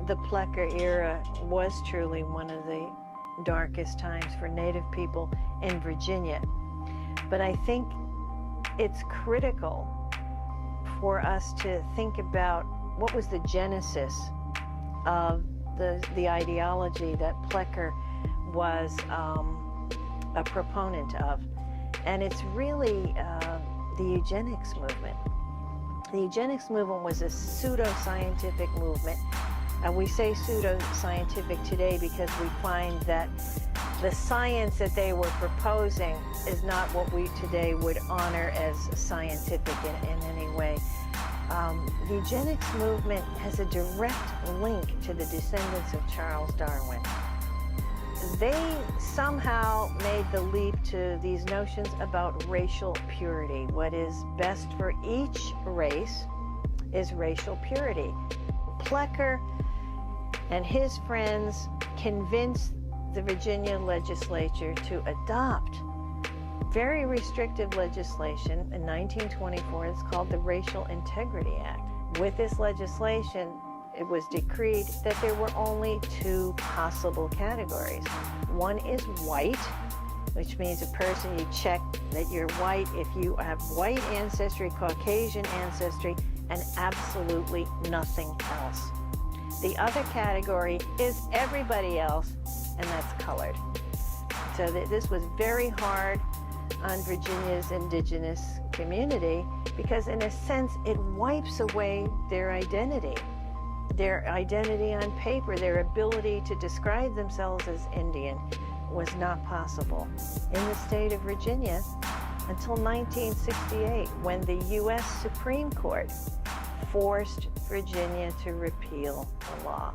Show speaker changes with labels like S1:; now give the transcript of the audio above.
S1: the Plecker era was truly one of the darkest times for Native people in Virginia. But I think it's critical for us to think about what was the genesis of the ideology that Plecker was a proponent of. And it's really the eugenics movement. The eugenics movement was a pseudo-scientific movement. We say pseudo-scientific today because we find that the science that they were proposing is not what we today would honor as scientific in any way. The eugenics movement has a direct link to the descendants of Charles Darwin. They somehow made the leap to these notions about racial purity. What is best for each race is racial purity. Plecker and his friends convinced the Virginia legislature to adopt very restrictive legislation in 1924. It's called the Racial Integrity Act. With this legislation, it was decreed that there were only two possible categories. One is white, which means a person, you check that you're white if you have white ancestry, Caucasian ancestry, and absolutely nothing else. The other category is everybody else, and that's colored. So this was very hard on Virginia's indigenous community because in a sense it wipes away their identity on paper. Their ability to describe themselves as Indian was not possible in the state of Virginia until 1968, when the U.S. Supreme Court forced Virginia to repeal the law.